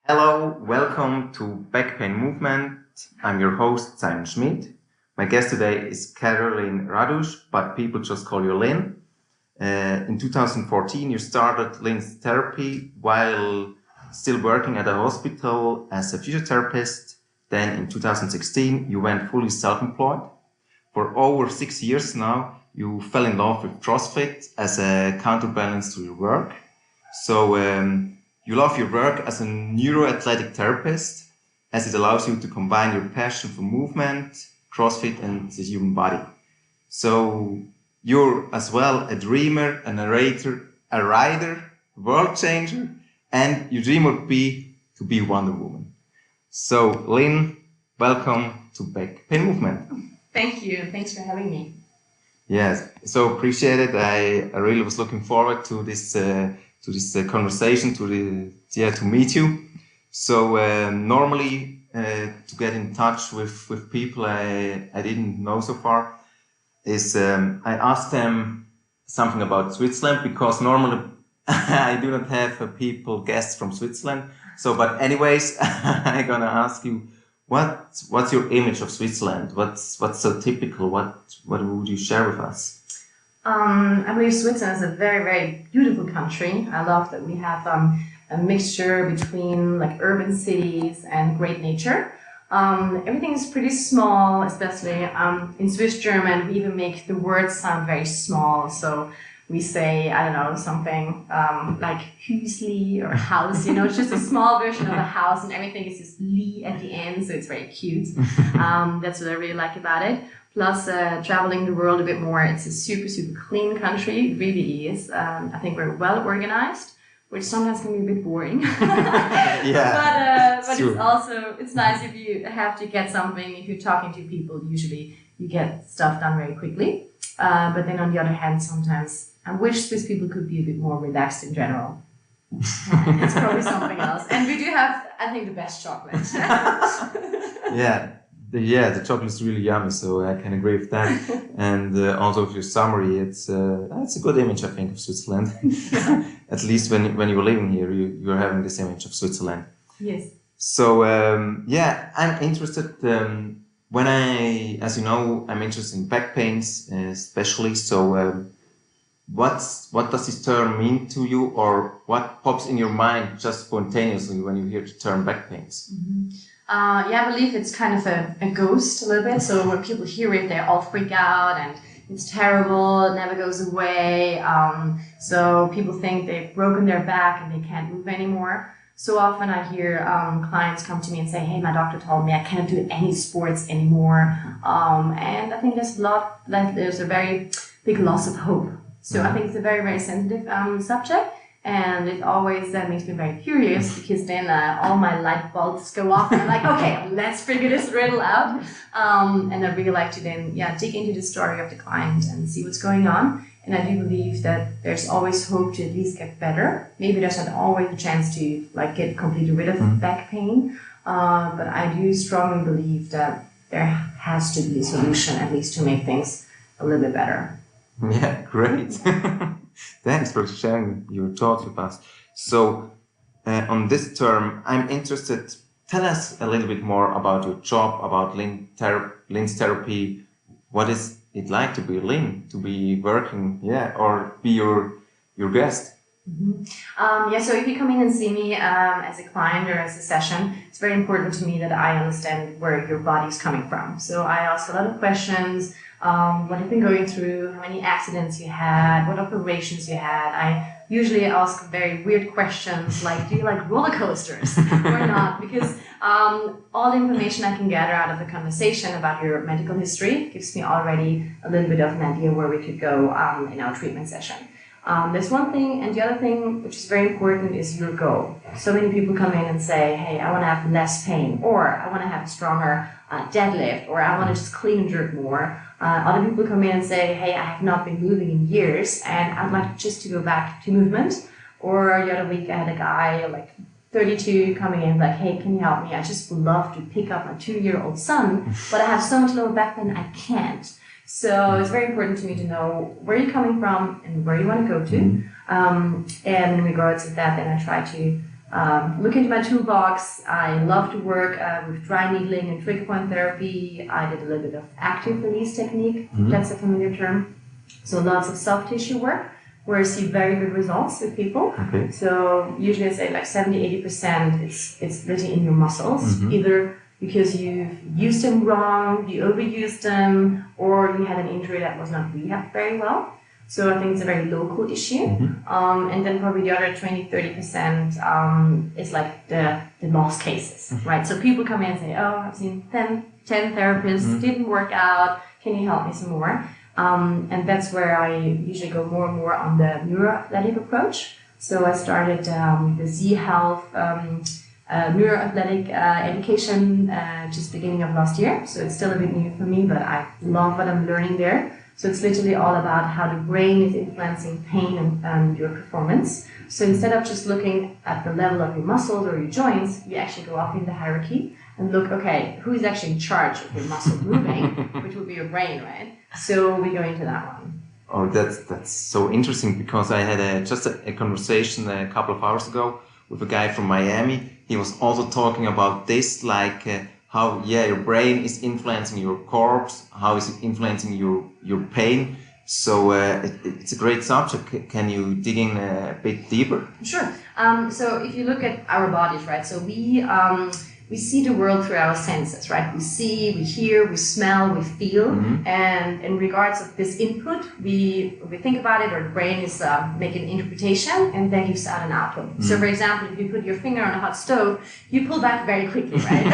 Hello, welcome to Back Pain Movement. I'm your host, Simon Schmidt. My guest today is Caroline Radusch, but people just call you Lynn. In 2014, you started Lynn's therapy while still working at a hospital as a physiotherapist. Then in 2016, you went fully self-employed. For over 6 years now, you fell in love with CrossFit as a counterbalance to your work. So you love your work as a neuro-athletic-therapist as it allows you to combine your passion for movement, CrossFit and the human body. So you're as well a dreamer, a narrator, a writer, world changer, and your dream would be to be Wonder Woman. So Lynn, welcome to Back Pain Movement. Thank you. Thanks for having me. Yes, so appreciate it. I really was looking forward to this conversation, to meet you. So normally to get in touch with people I didn't know so far is I asked them something about Switzerland, because normally I do not have guests from Switzerland. So, but anyways, I'm gonna ask you, what's your image of Switzerland? What's so typical? What would you share with us? I believe Switzerland is a very, very beautiful country. I love that we have a mixture between like urban cities and great nature. Everything is pretty small, especially in Swiss German. We even make the words sound very small. So we say, I don't know, something like Hüsli or house, it's just a small version of a house, and everything is just li at the end, so it's very cute. That's what I really like about it. Plus, traveling the world a bit more, it's a super, super clean country. It really is. I think we're well organized, which sometimes can be a bit boring. Yeah. But it's nice if you have to get something. If you're talking to people, usually you get stuff done very quickly. But then on the other hand, sometimes I wish Swiss people could be a bit more relaxed in general. It's probably something else. And we do have, I think, the best chocolate. The chocolate is really yummy, so I can agree with that. And also with your summary, it's a good image, I think, of Switzerland. At least when you were living here, you're having this image of Switzerland. Yes. So I'm interested. As you know, I'm interested in back pains, especially. So what does this term mean to you, or what pops in your mind just spontaneously when you hear the term back pains? Mm-hmm. I believe it's kind of a ghost a little bit. So when people hear it, they all freak out and it's terrible, it never goes away. So people think they've broken their back and they can't move anymore. So often I hear clients come to me and say, hey, my doctor told me I can't do any sports anymore. And I think there's a very big loss of hope. So I think it's a very, very sensitive subject. And it always makes me very curious, because then all my light bulbs go off and I'm like, okay, let's figure this riddle out. And I really like to then dig into the story of the client and see what's going on. And I do believe that there's always hope to at least get better. Maybe there's not always a chance to get completely rid of back pain. But I do strongly believe that there has to be a solution, at least to make things a little bit better. Yeah, great. Thanks for sharing your thoughts with us. So, on this term, I'm interested. Tell us a little bit more about your job, about Lynn's therapy. What is it like to be Lynn, to be working, or be your guest? Mm-hmm. So if you come in and see me as a client or as a session, it's very important to me that I understand where your body's coming from. So I ask a lot of questions. What you've been going through, how many accidents you had, what operations you had. I usually ask very weird questions like, do you like roller coasters or not? Because all the information I can gather out of the conversation about your medical history gives me already a little bit of an idea where we could go in our treatment session. There's one thing, and the other thing which is very important is your goal. So many people come in and say, hey, I want to have less pain, or I want to have a stronger deadlift, or I want to just clean and jerk more. Other people come in and say, hey, I have not been moving in years and I'd like just to go back to movement. Or the other week I had a guy like 32 coming in like, hey, can you help me? I just would love to pick up my 2-year-old son, but I have so much lower back pain I can't. So it's very important to me to know where you're coming from and where you want to go to. And in regards to that, then I try to look into my toolbox. I love to work with dry needling and trigger point therapy. I did a little bit of active release technique. That's a familiar term. So lots of soft tissue work, where I see very good results with people. Okay. So usually I say like 70-80% it's really in your muscles, either because you've used them wrong, you overused them, or you had an injury that was not rehabbed very well. So I think it's a very local issue. And then probably the other 20-30% is like the lost cases, right? So people come in and say, oh, I've seen 10 therapists, didn't work out, can you help me some more? And that's where I usually go more and more on the neuro-athletic approach. So I started the Z Health neuro-athletic education just beginning of last year. So it's still a bit new for me, but I love what I'm learning there. So it's literally all about how the brain is influencing pain and your performance. So instead of just looking at the level of your muscles or your joints, you actually go up in the hierarchy and look, okay, who is actually in charge of your muscle moving, which would be your brain, right? So we go into that one. Oh, that's so interesting, because I had just a conversation a couple of hours ago with a guy from Miami. He was also talking about this, like how your brain is influencing your corpse, how is it influencing your pain. So it's a great subject. Can you dig in a bit deeper? Sure. So if you look at our bodies, right? So we see the world through our senses, right? We see, we hear, we smell, we feel. And in regards of this input, we think about it, or the brain is making an interpretation and then gives out an output. So for example, if you put your finger on a hot stove, you pull back very quickly, right?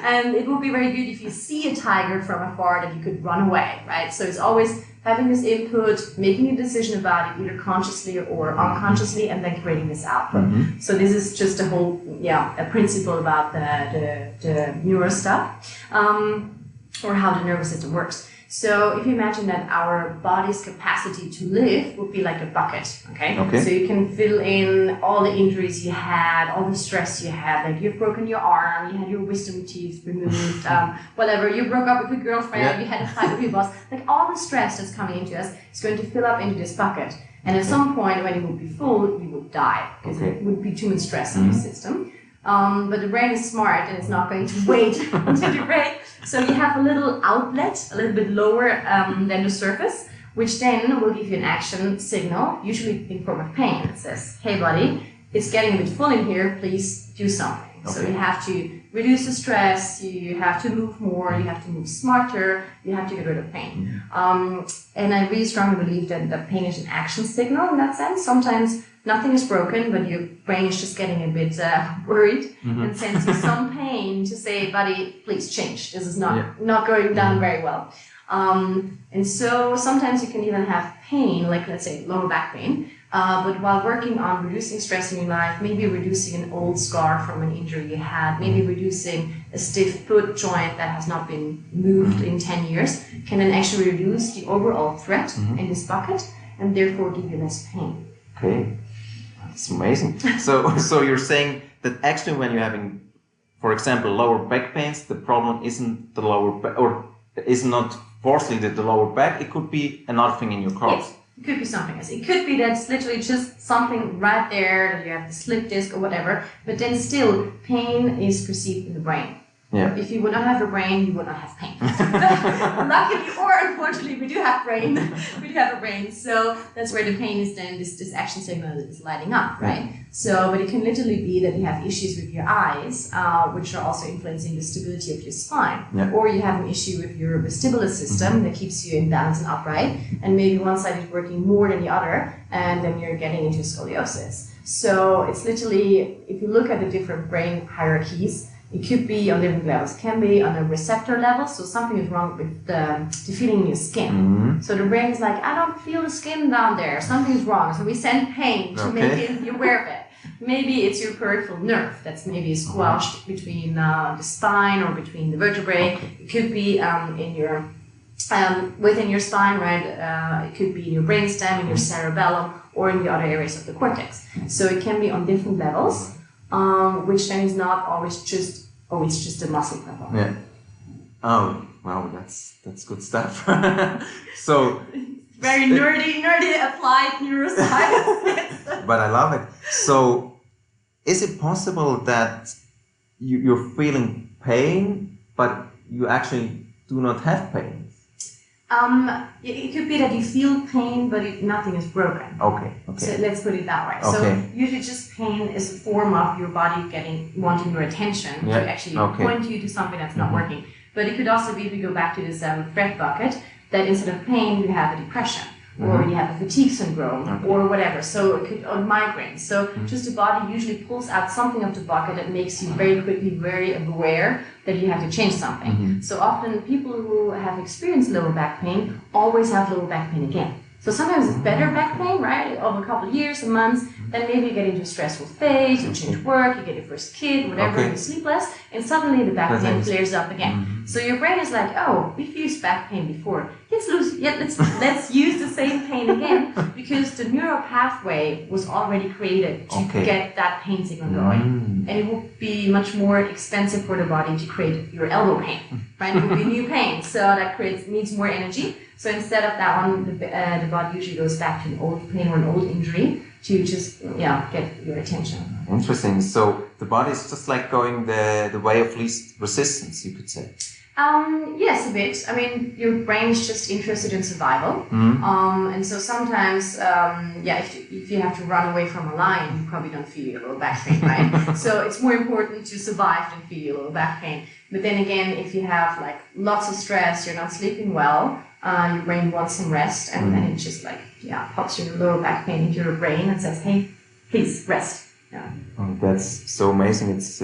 And it would be very good if you see a tiger from afar that you could run away, right? So it's always having this input, making a decision about it, either consciously or unconsciously, and then creating this output. So this is just a whole, a principle about the neuro stuff, or how the nervous system works. So if you imagine that our body's capacity to live would be like a bucket, okay? So you can fill in all the injuries you had, all the stress you had, like you've broken your arm, you had your wisdom teeth removed, whatever, you broke up with your girlfriend, you had a fight with your boss, like all the stress that's coming into us is going to fill up into this bucket. And at some point when it would be full, you would die, because it would be too much stress in your system. But the brain is smart and it's not going to wait until you break. So you have a little outlet, a little bit lower than the surface, which then will give you an action signal, usually in form of pain. It says, hey buddy, it's getting a bit full in here, please do something. So you have to reduce the stress, you have to move more, you have to move smarter, you have to get rid of pain. And I really strongly believe that the pain is an action signal in that sense. Sometimes nothing is broken, but your brain is just getting a bit worried and sends you some pain to say, buddy, please change. This is not going down very well. And so sometimes you can even have pain, like let's say lower back pain, but while working on reducing stress in your life, maybe reducing an old scar from an injury you had, maybe reducing a stiff foot joint that has not been moved in 10 years, can then actually reduce the overall threat in this bucket and therefore give you less pain. Okay. It's amazing. So you're saying that actually when you're having, for example, lower back pains, the problem isn't the lower back, or is not forcefully the lower back. It could be another thing in your corpse. Yes, it could be something else. It could be that it's literally just something right there, that you have the slip disc or whatever, but then still pain is perceived in the brain. If you would not have a brain, you would not have pain. Luckily or unfortunately, we do have brain. We do have a brain, so that's where the pain is then this action signal is lighting up, right? So, but it can literally be that you have issues with your eyes, which are also influencing the stability of your spine, or you have an issue with your vestibular system that keeps you in balance and upright, and maybe one side is working more than the other, and then you're getting into scoliosis. So it's literally, if you look at the different brain hierarchies, it could be on different levels. It can be on a receptor level, so something is wrong with the feeling in your skin. So the brain is like, I don't feel the skin down there, something's wrong. So we send pain to make you aware of it. Maybe it's your peripheral nerve that's maybe squashed between the spine or between the vertebrae. It could be in your within your spine, right? It could be in your brainstem, in your cerebellum, or in the other areas of the cortex. So it can be on different levels. Which then is not always just, it's just a muscle problem. Oh, wow, that's good stuff. So very nerdy applied neuroscience. But I love it. So is it possible that you're feeling pain, but you actually do not have pain? It could be that you feel pain, but nothing is broken. Okay. So let's put it that way. Okay. So usually just pain is a form of your body wanting your attention to actually point you to something that's not working. But it could also be, if we go back to this thread bucket, that instead of pain, you have a depression, or you have a fatigue syndrome, or whatever. So it could, or migraines. So just the body usually pulls out something of the bucket that makes you very quickly very aware that you have to change something. So often people who have experienced lower back pain always have lower back pain again. So sometimes it's better back pain, right, over a couple of years or months. Then maybe you get into a stressful phase, you change work, you get your first kid, whatever, you sleep less, and suddenly the back pain flares up again. So your brain is like, oh, we've used back pain before. Let's use the same pain again, because the neural pathway was already created to get that pain signal going. And it would be much more expensive for the body to create your elbow pain, right? It would be new pain, so that needs more energy. So instead of that one, the body usually goes back to an old pain or an old injury to just get your attention. Interesting. So the body is just like going the way of least resistance, you could say. Yes, a bit. I mean, your brain is just interested in survival. And so sometimes, if you have to run away from a lion, you probably don't feel your lower back pain, right? So it's more important to survive than feel your lower back pain. But then again, if you have like lots of stress, you're not sleeping well, your brain wants some rest, and then it just pops your lower back pain into your brain and says, hey, please rest. Oh, that's so amazing. It's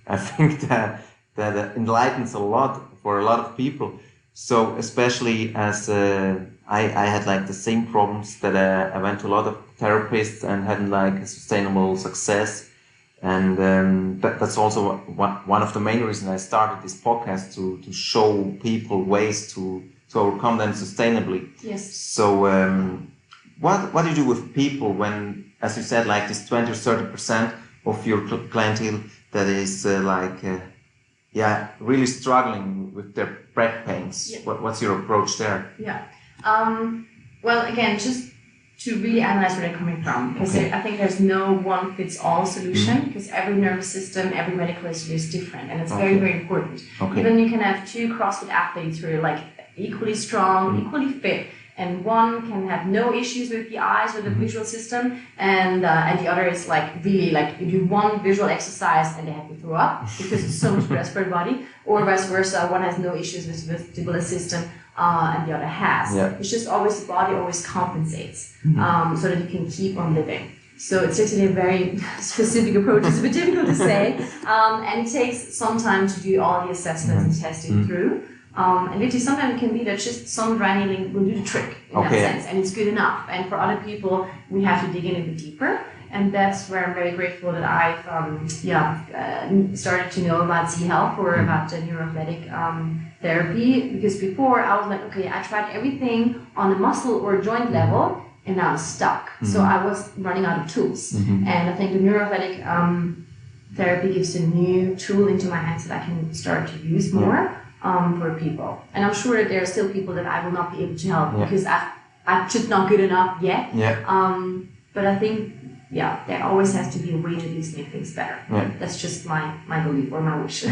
I think that enlightens a lot for a lot of people. So especially as I had like the same problems that I went to a lot of therapists and hadn't like a sustainable success. And that's also one of the main reasons I started this podcast, to show people ways to overcome them sustainably. Yes. So what do you do with people when, as you said, like this 20 or 30% of your clientele that is really struggling with their back pains? What's your approach there? Well, again, just to really analyze where they're coming from, because I think there's no one fits all solution, because every nervous system, every medical history is different, and it's very, very important. Even you can have two CrossFit athletes who are like equally strong, equally fit, and one can have no issues with the eyes or the visual system, and the other is like really like you do one visual exercise and they have to throw up because it's so much stress for the body, or vice versa, one has no issues with the vestibular system and the other has. It's just always the body always compensates so that you can keep on living. So it's actually a very specific approach. It's a bit difficult to say, and it takes some time to do all the assessments and testing through. And literally sometimes it can be that just some dry needling will do the trick in that sense, and it's good enough. And for other people, we have to dig in a bit deeper. And that's where I'm very grateful that I've started to know about Z-Health, or about the neuro-athletic therapy. Because before I was like, okay, I tried everything on a muscle or joint level, and now I'm stuck. So I was running out of tools. And I think the neuro-athletic therapy gives a new tool into my hands that I can start to use more. For people, and I'm sure that there are still people that I will not be able to help because I'm just not good enough yet. But I think there always has to be a way to at least make things better. That's just my belief or my wish.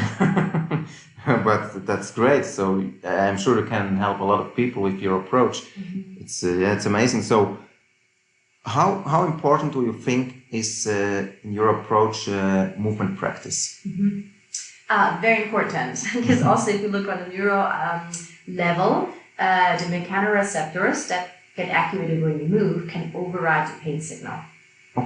But that's great. So I'm sure you can help a lot of people with your approach. It's amazing. So how important do you think is in your approach movement practice? Very important, because also if you look on the neuro level, the mechanoreceptors that get activated when you move can override the pain signal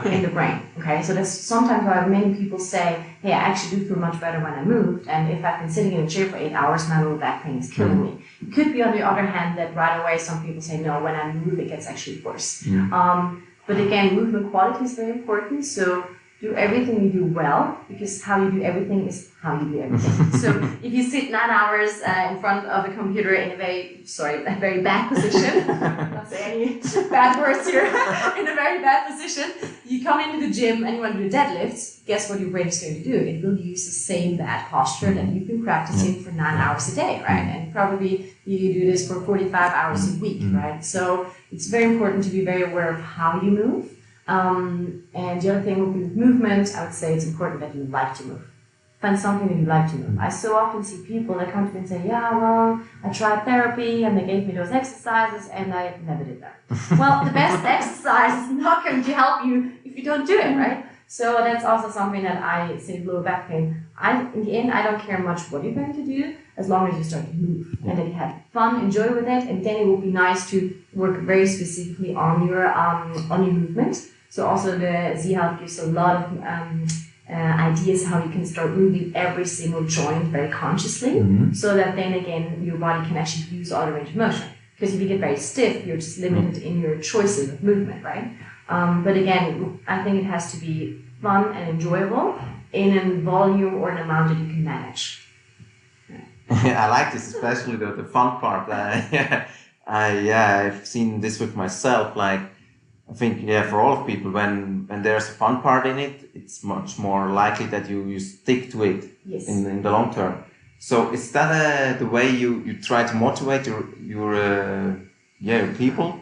in the brain. So that's sometimes why many people say, hey, I actually do feel much better when I moved, and if I've been sitting in a chair for 8 hours, my lower back pain is killing me. It could be on the other hand that right away some people say, no, when I move it gets actually worse. But again, movement quality is very important, so do everything you do well, because how you do everything is how you do everything. So if you sit 9 hours in front of a computer in a very bad position, not say any bad words here, in a very bad position, you come into the gym and you want to do deadlifts, guess what your brain is going to do? It will use the same bad posture that you've been practicing for 9 hours a day, right? And probably you do this for 45 hours a week, right? So it's very important to be very aware of how you move. And the other thing would be with movement. I would say it's important that you like to move. Find something that you like to move. I so often see people that come to me and say, yeah, well, I tried therapy and they gave me those exercises and I never did them. Well, the best exercise is not going to help you if you don't do it, right? So that's also something that I say with lower back pain. In the end, I don't care much what you're going to do as long as you start to move and that you have fun, enjoy with it, and then it will be nice to work very specifically on your movement. So also the Z-Health gives a lot of ideas how you can start moving every single joint very consciously, so that then again your body can actually use all the range of motion. Because if you get very stiff, you're just limited in your choices of movement, right? But again, I think it has to be fun and enjoyable in a volume or an amount that you can manage. I like this, especially the fun part. I've seen this with myself. Like, I think, for all of people, when there's a fun part in it, it's much more likely that you stick to it in the long term. So is that the way you try to motivate your people?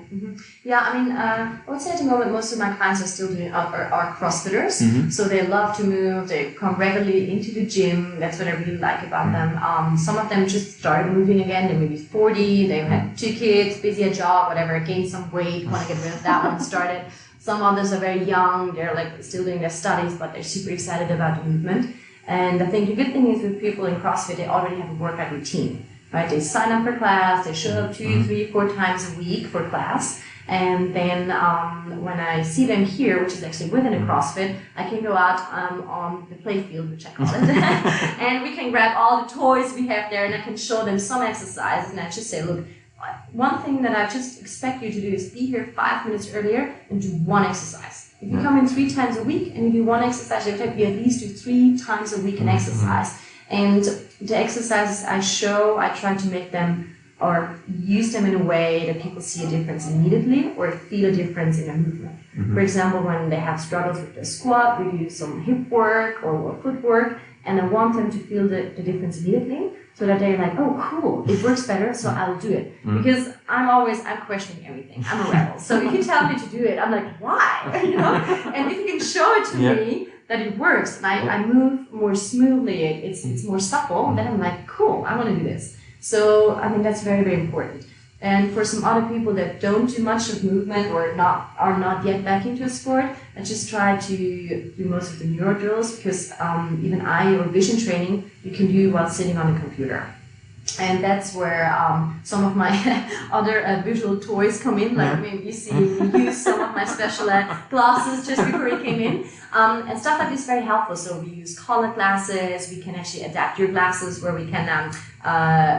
Yeah, I mean, I would say at the moment most of my clients are still doing are CrossFitters. So they love to move. They come regularly into the gym. That's what I really like about them. Some of them just started moving again. They may be 40. They've had 2 kids, busy a job, whatever. Gained some weight, want to get rid of that one. Started. Some others are very young. They're like still doing their studies, but they're super excited about the movement. And I think the good thing is with people in CrossFit, they already have a workout routine. Right, they sign up for class, they show up 2, 3, 4 times a week for class, and then when I see them here, which is actually within a CrossFit, I can go out on the play field, which I call it, and we can grab all the toys we have there, and I can show them some exercises, and I just say, look, one thing that I just expect you to do is be here 5 minutes earlier and do one exercise. If you come in 3 times a week and you do one exercise, you have to at least do 3 times a week an exercise. And the exercises I show, I try to make them or use them in a way that people see a difference immediately or feel a difference in their movement. For example, when they have struggles with their squat, we do some hip work or footwork, and I want them to feel the difference immediately so that they're like, oh, cool, it works better, so I'll do it. Because I'm questioning everything. I'm a rebel. So if you tell me to do it, I'm like, why? You know? And if you can show it to me, that it works, and I move more smoothly, it's more supple, then I'm like, cool, I want to do this. So I think that's very, very important. And for some other people that don't do much of movement or are not yet back into a sport, I just try to do most of the neuro drills, because even eye or vision training you can do while sitting on a computer. And that's where some of my other visual toys come in, like maybe you see me use some of my special glasses just before you came in. And stuff like this is very helpful. So we use color glasses, we can actually adapt your glasses where we can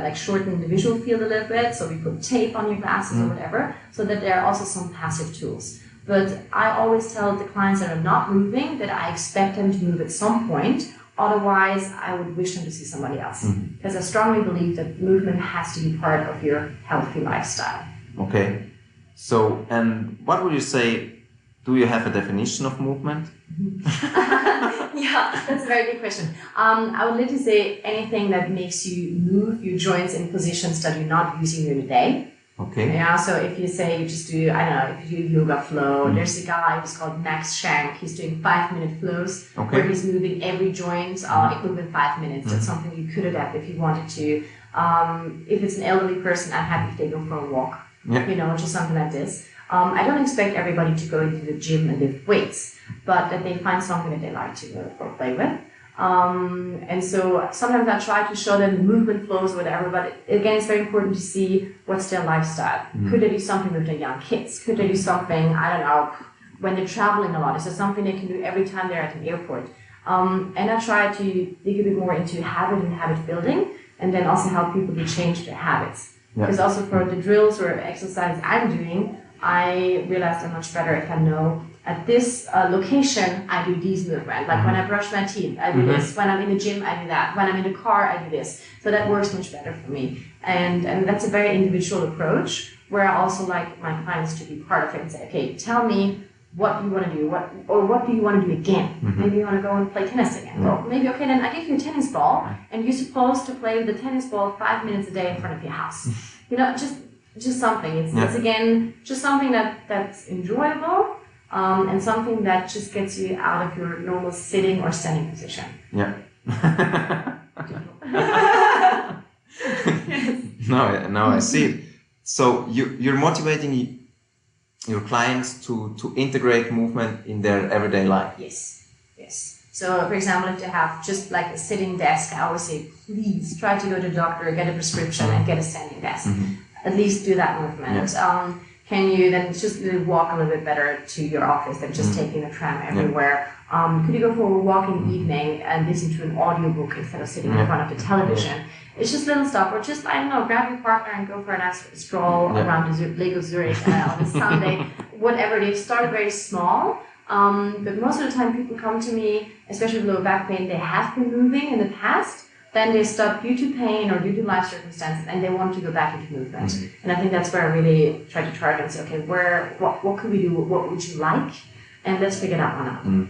like shorten the visual field a little bit. So we put tape on your glasses or whatever, so that there are also some passive tools. But I always tell the clients that are not moving that I expect them to move at some point. Otherwise, I would wish them to see somebody else. Because I strongly believe that movement has to be part of your healthy lifestyle. Okay. So, and what would you say, do you have a definition of movement? Yeah, that's a very good question. I would literally say anything that makes you move your joints in positions that you're not using during the day. Okay. Yeah, so if you say you just do, I don't know, if you do yoga flow, there's a guy who's called Max Shank. He's doing 5-minute flows where he's moving every joint within 5 minutes. That's something you could adapt if you wanted to. If it's an elderly person, I'm happy if they go for a walk, you know, just something like this. I don't expect everybody to go into the gym and lift weights, but that they find something that they like to play with. And so sometimes I try to show them the movement flows or whatever, but again, it's very important to see what's their lifestyle. Could they do something with their young kids? Could they do something, I don't know, when they're traveling a lot? Is there something they can do every time they're at an airport? And I try to dig a bit more into habit and habit building, and then also help people to change their habits. Because also for the drills or exercises I'm doing, I realized I'm much better if I know at this location, I do these movements. Like when I brush my teeth, I do this. When I'm in the gym, I do that. When I'm in the car, I do this. So that works much better for me. And that's a very individual approach where I also like my clients to be part of it and say, okay, tell me what you want to do, what do you want to do again? Maybe you want to go and play tennis again. Well, maybe, okay, then I give you a tennis ball and you're supposed to play with the tennis ball 5 minutes a day in front of your house. You know, just something. It's again, just something that's enjoyable. and something that just gets you out of your normal sitting or standing position. Yeah. Yes. No, I see it. So you're motivating your clients to integrate movement in their everyday life. Yes. So, for example, if they have just like a sitting desk, I always say, please try to go to the doctor, get a prescription, and get a standing desk. At least do that movement. Yeah. Can you then just walk a little bit better to your office than just taking a tram everywhere? Could you go for a walk in the evening and listen to an audiobook instead of sitting in front of the television? It's just little stuff, or just, I don't know, grab your partner and go for a nice stroll around the Lego Zurich on a Sunday, whatever it is. Start very small. But most of the time people come to me, especially with lower back pain, they have been moving in the past, then they stop due to pain or due to life circumstances, and they want to go back into movement. And I think that's where I really try to target and say, okay, what could we do? What would you like? And let's figure that one out.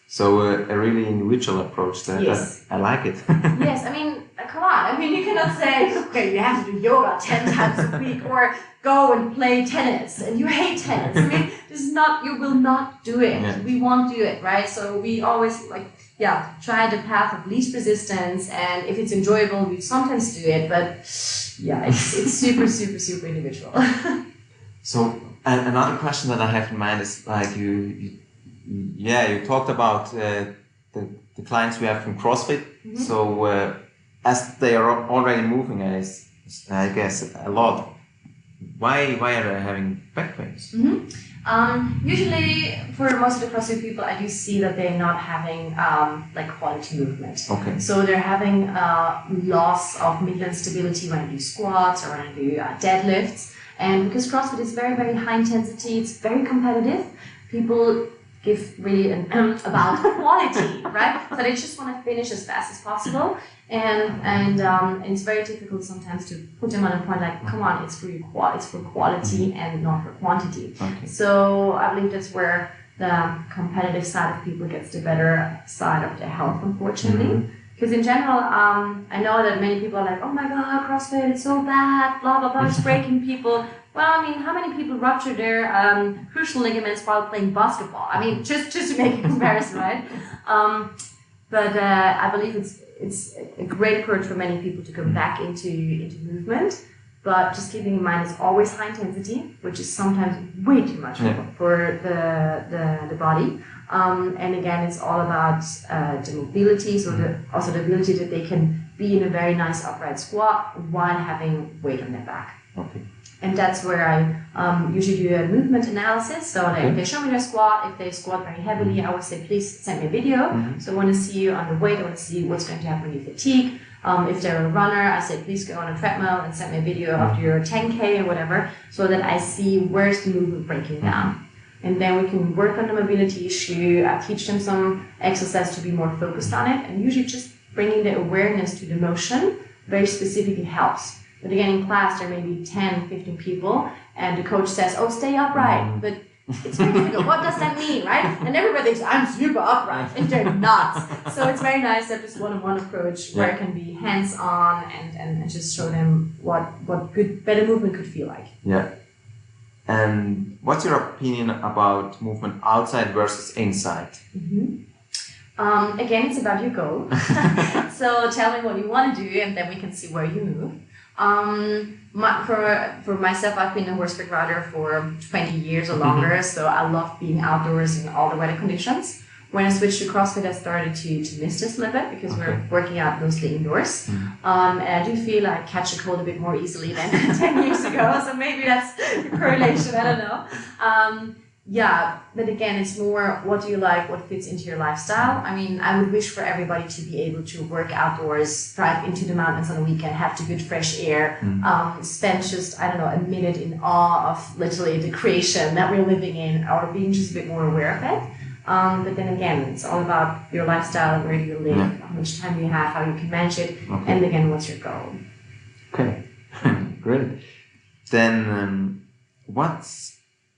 So a really individual approach there. Yes. I like it. Yes, I mean, come on. I mean, you cannot say, okay, you have to do yoga 10 times a week or go and play tennis and you hate tennis. I mean, this is not, you will not do it. Yeah. We won't do it, right? So we always try the path of least resistance, and if it's enjoyable, we sometimes do it, but it's super, super, super individual. So another question that I have in mind is like you talked about the clients we have from CrossFit. So as they are already moving, I guess a lot. Why are they having back pains? Usually, for most of the CrossFit people, I do see that they're not having quality movement. Okay. So they're having loss of midline stability when I do squats or when I do deadlifts. And because CrossFit is very, very high intensity, it's very competitive. People give really about quality, right? So they just want to finish as fast as possible, and it's very difficult sometimes to put them on a point like, come on, it's for quality and not for quantity. Okay. So I believe that's where the competitive side of people gets the better side of their health, unfortunately. Because in general, I know that many people are like, oh my God, CrossFit, it's so bad, blah, blah, blah, it's breaking people. Well, I mean, how many people rupture their crucial ligaments while playing basketball? I mean, just to make a comparison, right? But I believe it's a great approach for many people to come back into movement. But just keeping in mind, it's always high intensity, which is sometimes way too much for the body. And again, it's all about the mobility, so also the ability that they can be in a very nice upright squat while having weight on their back. Okay. And that's where I usually do a movement analysis. So if they show me their squat, if they squat very heavily, I would say, please send me a video. So I want to see you on the weight, I want to see what's going to happen when you fatigue. If they're a runner, I say, please go on a treadmill and send me a video of your 10K or whatever, so that I see where's the movement breaking down. And then we can work on the mobility issue. I teach them some exercise to be more focused on it. And usually just bringing the awareness to the motion very specifically helps. But again, in class, there may be 10, 15 people, and the coach says, oh, stay upright. But it's very difficult. What does that mean, right? And everybody thinks, I'm super upright, and they're not. So it's very nice that this one-on-one approach where it can be hands-on and just show them what good, better movement could feel like. Yeah. And what's your opinion about movement outside versus inside? Again, it's about your goal. So tell me what you want to do, and then we can see where you move. For myself, I've been a horseback rider for 20 years or longer, so I love being outdoors in all the weather conditions. When I switched to CrossFit, I started to miss this a little bit because we're working out mostly indoors. And I do feel I catch a cold a bit more easily than 10 years ago, so maybe that's a correlation, I don't know. But again, it's more what do you like, what fits into your lifestyle. I mean, I would wish for everybody to be able to work outdoors, drive into the mountains on the weekend, have the good fresh air, spend just, I don't know, a minute in awe of literally the creation that we're living in, or being just a bit more aware of it. But then again, it's all about your lifestyle, where do you live, how much time you have, how you can manage it, and again, what's your goal. Okay, great. Then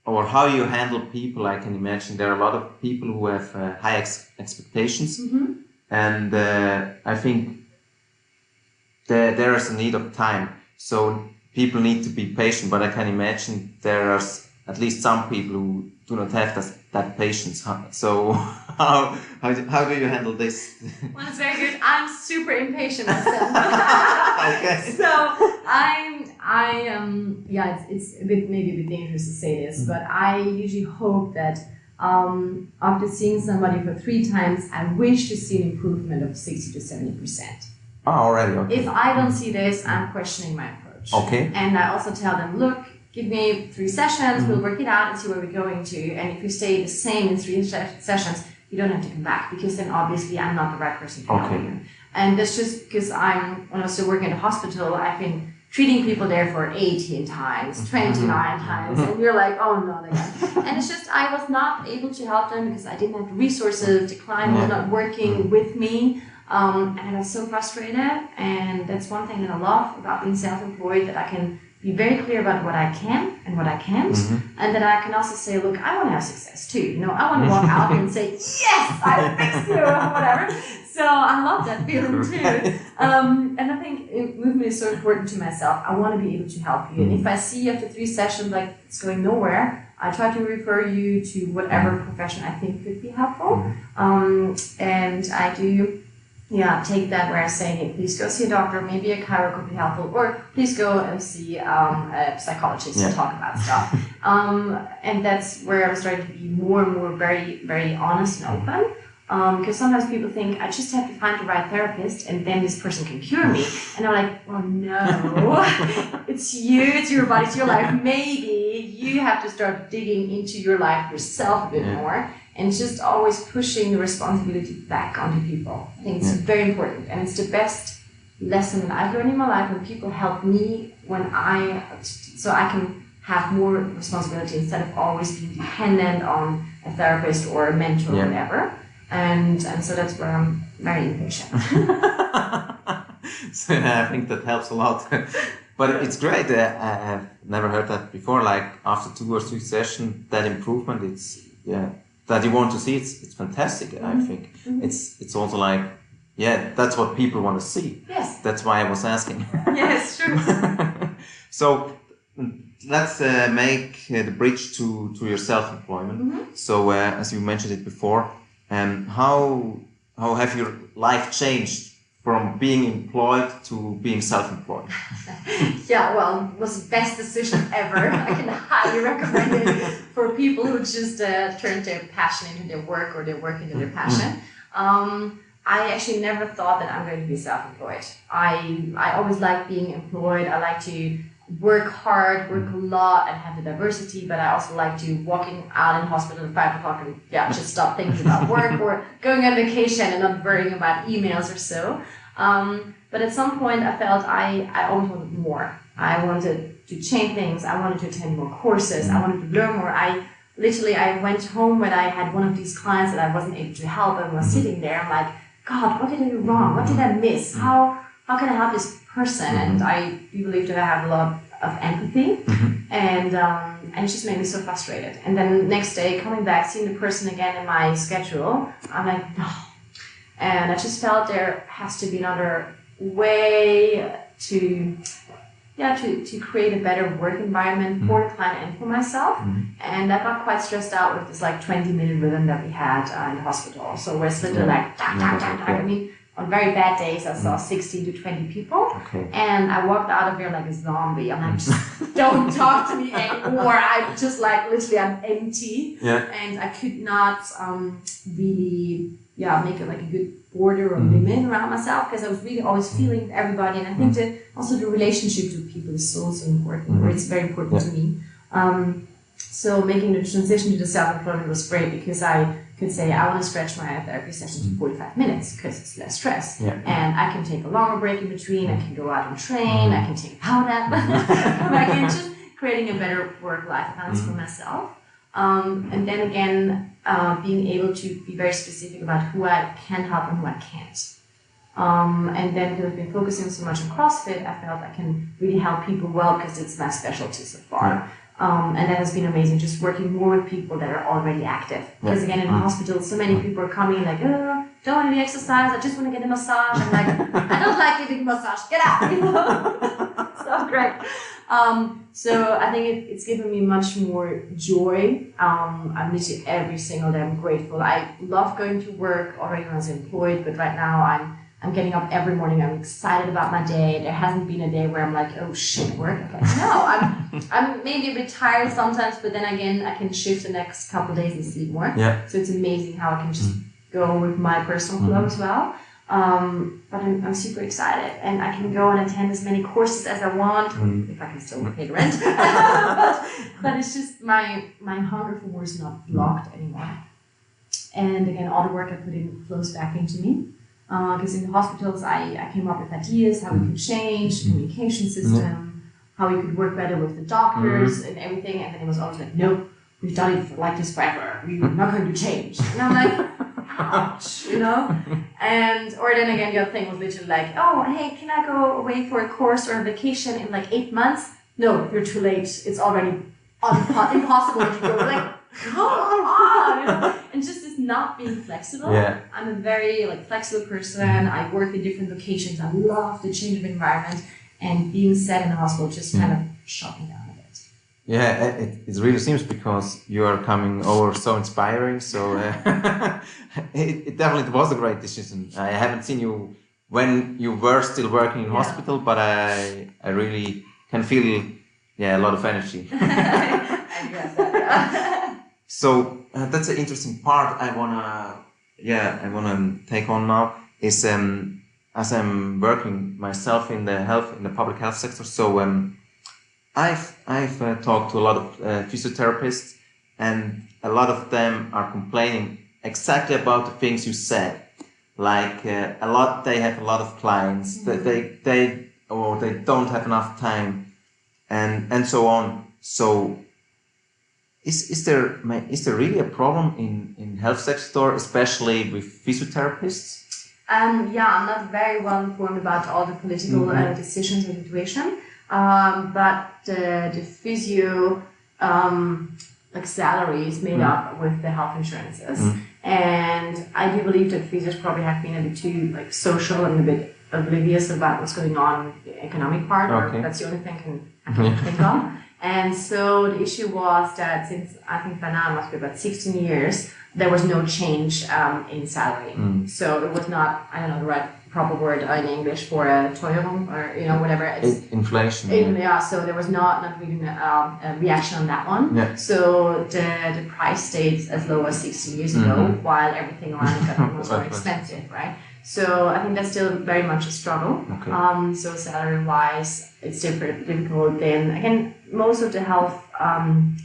how you handle people? I can imagine there are a lot of people who have high expectations, and I think there is a need of time. So people need to be patient, but I can imagine there are at least some people who do not have that patience. So how do you handle this? Well, it's very good. I'm super impatient myself. Okay. So it's maybe a bit dangerous to say this, but I usually hope that after seeing somebody for 3 times, I wish to see an improvement of 60 to 70%. Oh, already, okay. If I don't see this, I'm questioning my approach. Okay. And I also tell them, look, give me 3 sessions, we'll work it out and see where we're going to. And if you stay the same in 3 sessions, you don't have to come back, because then obviously I'm not the right person for you. And that's just because when I was still working at a hospital, I've been treating people there for 18 times, 29 times, and you're like, oh, not again. And it's just, I was not able to help them because I didn't have the resources, the client was not working with me, and I was so frustrated. And that's one thing that I love about being self-employed, that I can be very clear about what I can and what I can't, and that I can also say, look, I want to have success too. You know, I want to walk out and say, yes, I fixed you, or whatever. So I love that feeling too. And I think movement is so important to myself. I want to be able to help you. And if I see after 3 sessions like it's going nowhere, I try to refer you to whatever profession I think could be helpful. And I do take that where I say, hey, please go see a doctor, maybe a chiro could be helpful, or please go and see a psychologist to talk about stuff. And that's where I'm starting to be more and more very, very honest and open. Because sometimes people think, I just have to find the right therapist and then this person can cure me. And I'm like, well, no, it's you, it's your body, it's your life. Maybe you have to start digging into your life yourself a bit more, and just always pushing the responsibility back onto people. I think it's very important, and it's the best lesson that I've learned in my life when people help me so I can have more responsibility instead of always being dependent on a therapist or a mentor or whatever. And so that's where I'm very impatient. So I think that helps a lot. But it's great. I have never heard that before. Like after 2 or 3 sessions, that improvement, that you want to see, it's fantastic. I think it's also like, that's what people want to see. Yes. That's why I was asking. Yes, true. So let's make the bridge to your self-employment. So as you mentioned it before, how have your life changed from being employed to being self-employed? Well, it was the best decision ever. I can highly recommend it for people who just turn their passion into their work, or their work into their passion. I actually never thought that I'm going to be self-employed. I always liked being employed. I like to work hard, work a lot, and have the diversity, but I also like to walking out in hospital at 5 o'clock and just stop thinking about work, or going on vacation and not worrying about emails or so. But at some point I felt I always wanted more. I wanted to change things. I wanted to attend more courses. I wanted to learn more. I went home when I had one of these clients that I wasn't able to help, and was sitting there. I'm like, God, what did I do wrong? What did I miss? How can I help this person? And I do believe that I have a lot of empathy, and it just made me so frustrated. And then next day, coming back, seeing the person again in my schedule, I'm like, no. And I just felt there has to be another way to create a better work environment for the client and for myself. And I got quite stressed out with this 20-minute rhythm that we had in the hospital. So we're literally I mean, on very bad days, I saw 16 to 20 people, and I walked out of there like a zombie. I'm like, just don't talk to me anymore. I'm just literally, I'm empty, and I could not really, make it like a good border or limit around myself, because I was really always feeling everybody, and I think that also the relationship with people is so important, or it's very important to me. So making the transition to the self-employment was great, because I could say, I want to stretch my therapy session to 45 minutes because it's less stress. And I can take a longer break in between, I can go out and train, I can take a power nap, come back in, just creating a better work-life balance for myself. And then again, being able to be very specific about who I can help and who I can't. And then because I've been focusing so much on CrossFit, I felt I can really help people well, because it's my specialty so far. And that has been amazing, just working more with people that are already active. Because again, in the hospital, so many people are coming like, oh, don't want any exercise, I just want to get a massage. I'm like, I don't like giving a massage, get out, So great. So I think it's given me much more joy. I'm literally every single day I'm grateful. I love going to work already when I was employed, but right now I'm getting up every morning. I'm excited about my day. There hasn't been a day where I'm like, oh shit, work. Okay. No, I'm maybe a bit tired sometimes, but then again, I can shift the next couple of days and sleep more. Yeah. So it's amazing how I can just go with my personal flow as well. But I'm super excited, and I can go and attend as many courses as I want, if I can still pay the rent. but it's just my hunger for more is not blocked anymore. And again, all the work I put in flows back into me. Because in the hospitals, I came up with ideas how we could change the communication system, how we could work better with the doctors and everything. And then it was always like, no, we've done it like this forever. We're not going to change. And I'm like, ouch, you know? Or then again, the other thing was literally like, oh, hey, can I go away for a course or a vacation in like 8 months? No, you're too late. It's already impossible to go. Like, come on, you know? And just this not being flexible. Yeah. I'm a very flexible person. I work in different locations. I love the change of environment, and being set in a hospital just kind of shut me down a bit. Yeah, it really seems, because you are coming over so inspiring. So it definitely was a great decision. I haven't seen you when you were still working in hospital, but I really can feel a lot of energy. I guess that, yeah. So that's an interesting part I wanna take on now is as I'm working myself in the public health sector. So I've talked to a lot of physiotherapists, and a lot of them are complaining exactly about the things you said. Like they have a lot of clients that they don't have enough time, and so on. So. Is there really a problem in health sector, especially with physiotherapists? I'm not very well informed about all the political decisions and situation, but the physio salary is made up with the health insurances, and I do believe that physios probably have been a bit too social and a bit oblivious about what's going on in the economic part. Okay. Or that's the only thing I can think of. And so the issue was that since I think by now it must be about 16 years, there was no change in salary. So it was not, I don't know the right proper word in English for a Teuerung or whatever. It's inflation. So there was not really a reaction on that one. Yeah. So the price stayed as low as 16 years ago, while everything around it got almost more expensive, right? So I think that's still very much a struggle. Okay. So salary-wise, it's difficult. Then again, most of the health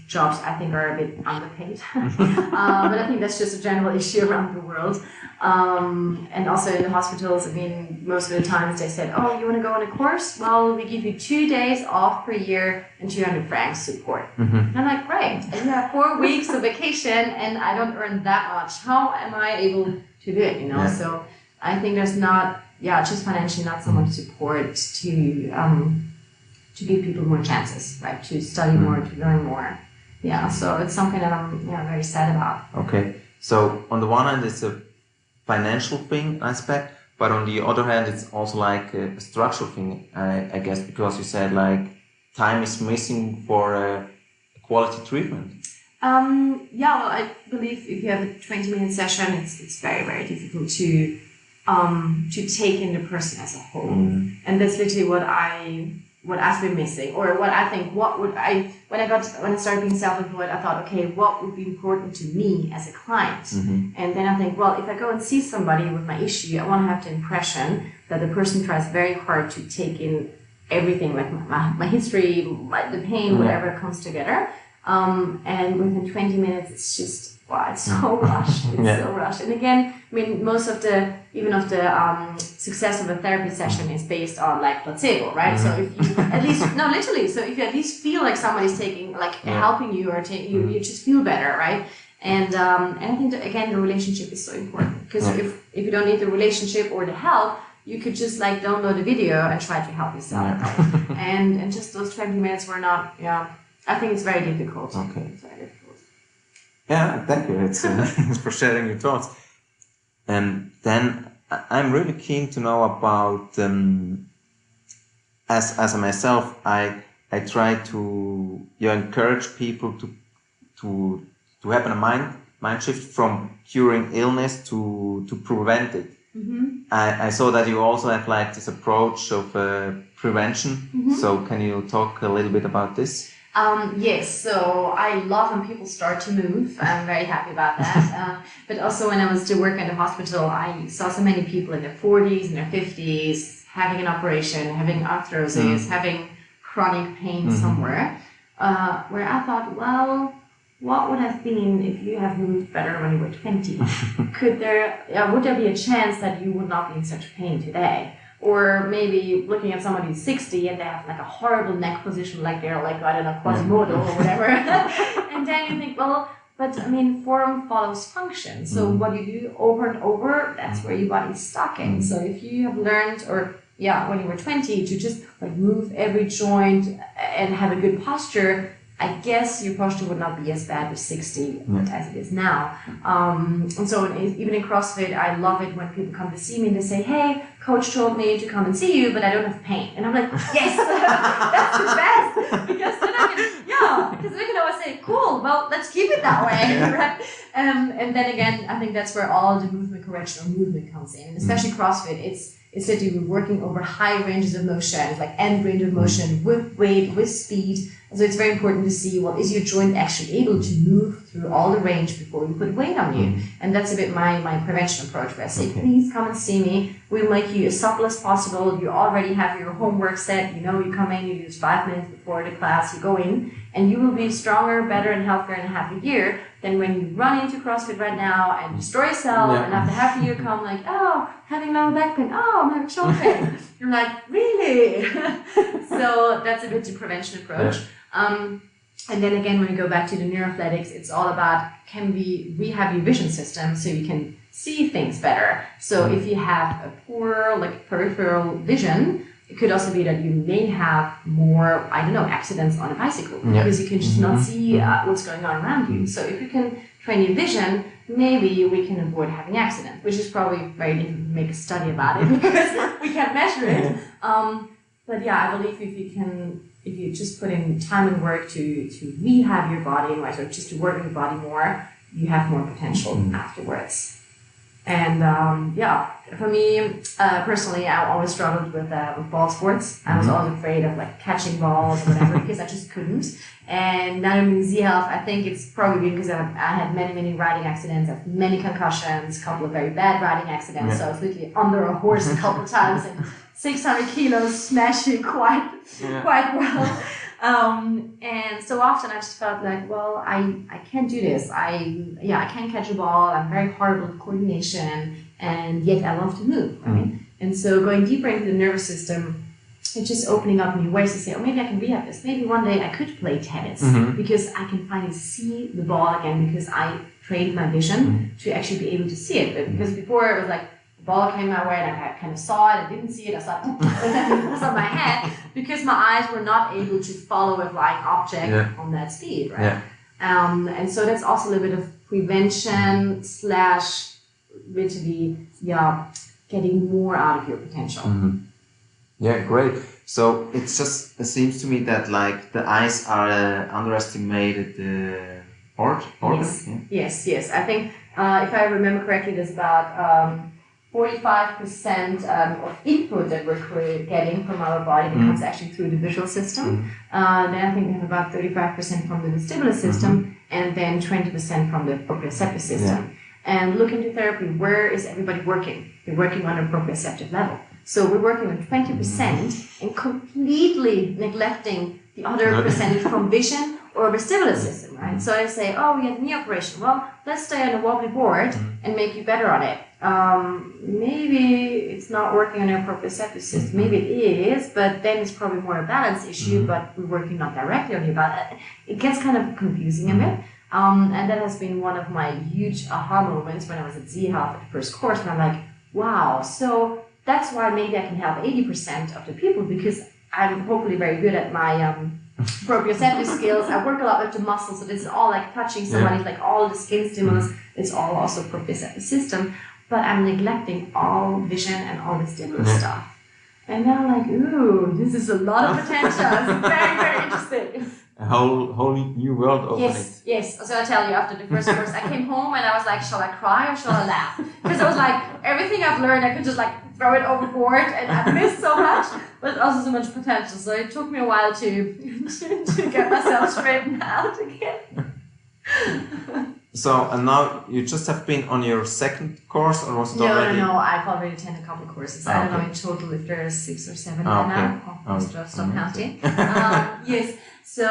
jobs I think are a bit underpaid, but I think that's just a general issue around the world. And also in the hospitals, I mean, most of the times they said, "Oh, you want to go on a course? Well, we give you 2 days off per year and 200 francs support." And I'm like, great, and you have 4 weeks of vacation, and I don't earn that much. How am I able to do it? Yeah. So I think there's not, just financially not so much support to give people more chances, right? To study more, to learn more. Yeah, so it's something that I'm very sad about. Okay, so on the one hand, it's a financial thing aspect, but on the other hand, it's also like a structural thing, I guess, because you said like time is missing for a quality treatment. Well, I believe if you have a 20-minute session, it's very, very difficult to take in the person as a whole, and that's literally what I've been missing, or what I think. When I started being self-employed, I thought, okay, what would be important to me as a client? And then I think, well, if I go and see somebody with my issue, I want to have the impression that the person tries very hard to take in everything, like my history, the pain, whatever comes together. And within 20 minutes, it's just, it's so rushed. It's so rushed. And again, I mean, most of the success of a therapy session is based on like placebo, right? So if you at least, so if you at least feel like somebody's taking, helping you, or you just feel better, right? And I think that, again, the relationship is so important, because if you don't need the relationship or the help, you could just download a video and try to help yourself, right? And just those 20 minutes were not, I think it's very difficult. Okay. It's very difficult. Yeah, thank you. It's for sharing your thoughts. And then I'm really keen to know about, as myself, I I try to encourage people to have a mind shift from curing illness to prevent it. I saw that you also have like this approach of prevention. So can you talk a little bit about this? Yes, so I love when people start to move. I'm very happy about that. But also when I was still working at the hospital, I saw so many people in their 40s and their 50s having an operation, having arthrosis, having chronic pain somewhere, where I thought, well, what would have been if you have moved better when you were 20? Would there be a chance that you would not be in such pain today? Or maybe looking at somebody who's 60 and they have like a horrible neck position, like they're like, I don't know, Quasimodo or whatever. And then you think, well, but I mean, form follows function. So what you do over and over, that's where your body's stuck in. So if you have learned, or when you were 20, to just like move every joint and have a good posture, I guess your posture would not be as bad with 60 as it is now. And so even in CrossFit, I love it when people come to see me and they say, hey, coach told me to come and see you, but I don't have pain. And I'm like, yes, that's the best. Because then I can always say, cool, well, let's keep it that way. Right? And then again, I think that's where all the movement correction or movement comes in. And especially CrossFit, it's that you're working over high ranges of motion, like end range of motion, with weight, with speed. And so it's very important to see, well, is your joint actually able to move through all the range before you put weight on you? And that's a bit my prevention approach, where I say, please come and see me. We'll make you as supple as possible. You already have your homework set. You come in, you use 5 minutes before the class, you go in, and you will be stronger, better, and healthier in half a year than when you run into CrossFit right now and destroy yourself, and after half a year come like, oh, having lower back pain, oh, I'm having shoulder pain. You're like, really? So that's a bit the prevention approach. And then again, when you go back to the neuroathletics, it's all about, can we rehab your vision system so you can see things better? So if you have a poor peripheral vision, it could also be that you may have more, accidents on a bicycle, because you can just not see what's going on around you. So if you can train your vision, maybe we can avoid having accidents, which is probably very difficult to make a study about it because we can't measure it. But I believe if you just put in time and work to rehab your body, or just to work on your body more, you have more potential afterwards. And for me personally, I always struggled with ball sports. I was always afraid of catching balls or whatever because I just couldn't. And now I'm in Z Health. I think it's probably because I had many riding accidents, I had many concussions, a couple of very bad riding accidents. So I was literally under a horse a couple of times and 600 kilos smashing quite well. And so often I just felt like, well, I can't do this. I can't catch a ball. I'm very horrible with coordination, and yet I love to move, right? And so going deeper into the nervous system, it's just opening up new ways to say, oh, maybe I can rehab this. Maybe one day I could play tennis because I can finally see the ball again because I trained my vision to actually be able to see it. Because before it was like, the ball came my way and I kind of saw it, I didn't see it, I saw it, it was on my head because my eyes were not able to follow a flying object on that speed, right? And so that's also a little bit of prevention / literally, getting more out of your potential. Yeah, great. So it seems to me that the eyes are underestimated part. Yes. I think if I remember correctly, there's about 45% of input that we're getting from our body that comes actually through the visual system. Then I think we have about 35% from the vestibular system, and then 20% from the proprioceptive system. And look into therapy, where is everybody working? They're working on a proprioceptive level. So we're working on 20% and completely neglecting the other percentage from vision or vestibular system, right? So I say, oh, we had a knee operation. Well, let's stay on a wobbly board and make you better on it. Maybe it's not working on your proprioceptive system. Maybe it is, but then it's probably more a balance issue, but we're working not directly on your balance. It gets kind of confusing a bit. And that has been one of my huge aha moments when I was at Z Health at the first course, and I'm like, wow, so that's why maybe I can help 80% of the people, because I'm hopefully very good at my proprioceptive skills. I work a lot with the muscles, so this is all touching somebody, all the skin stimulus, it's all also proprioceptive system, but I'm neglecting all vision and all vestibular stuff. And then I'm like, ooh, this is a lot of potential. It's very, very interesting. A whole new world opening. Yes. So I tell you, after the first course, I came home and I was like, shall I cry or shall I laugh? Because I was like, everything I've learned, I could just like throw it overboard, and I missed so much, but also so much potential. So it took me a while to get myself straightened out again. So, and now you just have been on your second course, or was it already? No, I've already attended a couple of courses. I don't know in total if there are 6 or 7 by now. I'll stop counting. Yes. So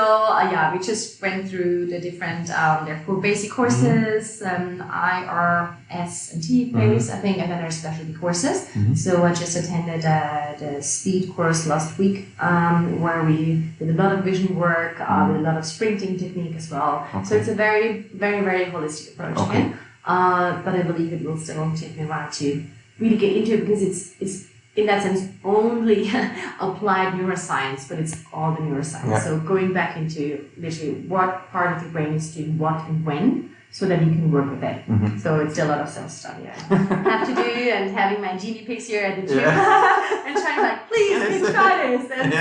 we just went through the different, there are 4 basic courses, I, R, S, and T base, I think, and then there are specialty courses. So I just attended the speed course last week, where we did a lot of vision work, with a lot of sprinting technique as well. So it's a very, very, very holistic approach again. But I believe it will still take me a while to really get into it, because it's in that sense only applied neuroscience, but it's all the neuroscience. Yeah. So going back into literally what part of the brain is doing what and when, so that you can work with it. So it's still a lot of self-study I have to do, and having my genie pigs here at the gym and trying like, please try this. And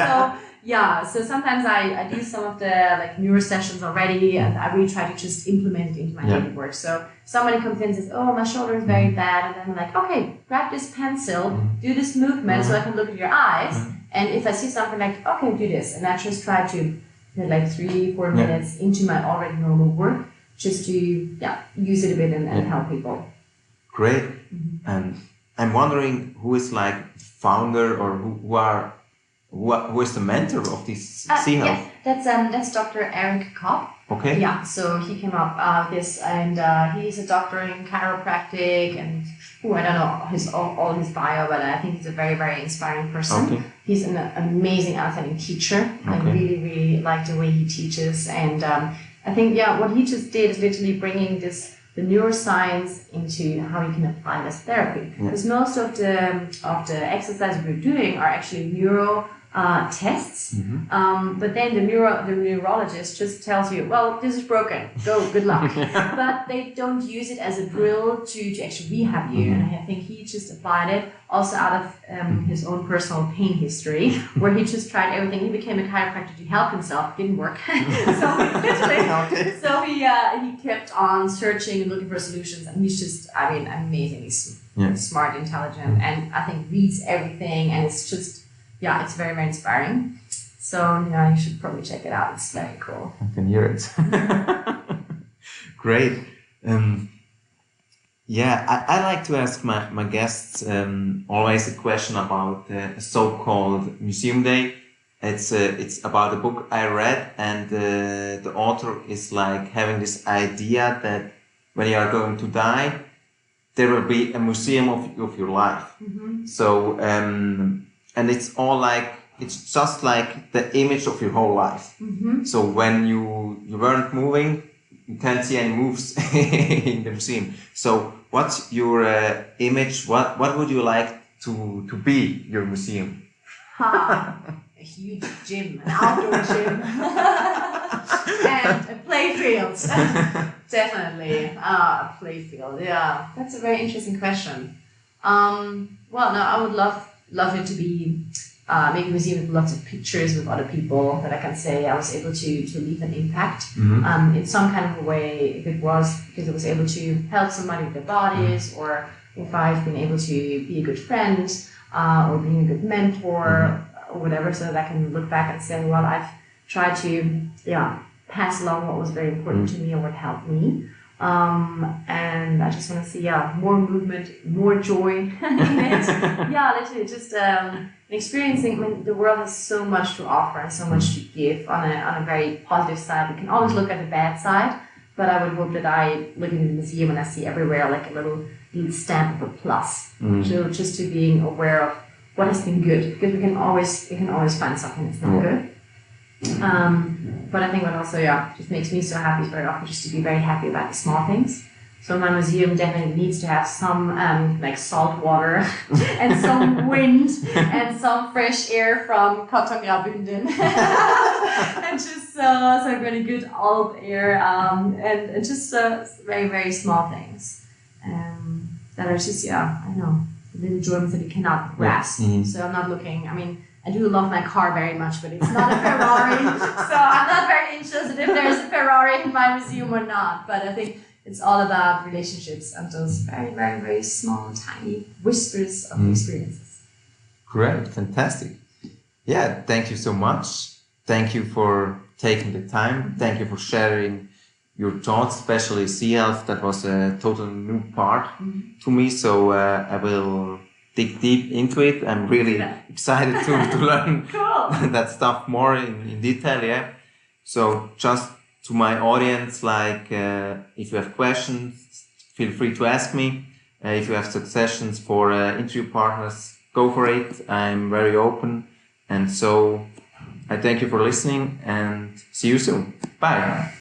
so sometimes I do some of the like neuro sessions already, and I really try to just implement it into my daily work. So somebody comes in and says, oh, my shoulder is very bad, and then I'm like, okay, grab this pencil, do this movement so I can look at your eyes, and if I see something like, okay, do this, and I just try to get like 3-4 minutes into my already normal work, just to use it a bit and help people. Great. And I'm wondering who is like founder, or who is the mentor of this C-Health? Yes, that's Dr. Eric Kopp. Okay. Yeah, so he came up with this, and he's a doctor in chiropractic, and I don't know all his bio, but I think he's a very, very inspiring person. Okay. He's an amazing, outstanding teacher. I really, really like the way he teaches, and I think what he just did is literally bringing the neuroscience into how you can apply this therapy. Because most of the exercises we're doing are actually neuro tests, but then the neurologist just tells you, well, this is broken, go, good luck. But they don't use it as a drill to actually rehab you, and I think he just applied it also out of his own personal pain history, where he just tried everything. He became a chiropractor to help himself, didn't work. So he kept on searching and looking for solutions, and he's just, amazing. He's smart, intelligent, and I think reads everything, and it's just it's very, very inspiring. So, you should probably check it out. It's very cool. I can hear it. Great. I like to ask my guests always a question about the so-called Museum Day. It's about a book I read, and the author is like having this idea that when you are going to die, there will be a museum of your life. So, and it's all like, it's just like the image of your whole life. So when you weren't moving, you can't see any moves in the museum. So what's your image? What would you like to be your museum? A huge gym, an outdoor gym. And a play field. Definitely. A play field. Yeah, that's a very interesting question. I would love it to be maybe a museum with lots of pictures with other people that I can say I was able to leave an impact in some kind of a way, if it was because I was able to help somebody with their bodies, or if I've been able to be a good friend, or being a good mentor, or whatever, so that I can look back and say, well, I've tried to pass along what was very important to me or what helped me. And I just want to see, more movement, more joy in it. Literally just experiencing. I mean, the world has so much to offer and so much to give on a very positive side. We can always look at the bad side, but I would hope that I look in the museum and I see everywhere like a little stamp of a plus. So just to being aware of what has been good, because we can always find something that's not good. But I think what also just makes me so happy is very often just to be very happy about the small things. So my museum definitely needs to have some like salt water and some wind and some fresh air from Kartongrabünden and just some really good Alp air and just very, very small things that are just I don't know, little Germans that you cannot grasp. Mm-hmm. So I'm not looking, I mean, I do love my car very much, but it's not a Ferrari. So I'm not very interested if there's a Ferrari in my resume or not. But I think it's all about relationships and those very, very, very small, tiny whispers of experiences. Great, fantastic. Yeah, thank you so much. Thank you for taking the time. Thank you for sharing your thoughts, especially sea health. That was a total new part to me. So I will dig deep into it. I'm really excited to learn that stuff more in detail. Yeah. So just to my audience, like if you have questions, feel free to ask me. If you have suggestions for interview partners, go for it. I'm very open. And so I thank you for listening and see you soon. Bye.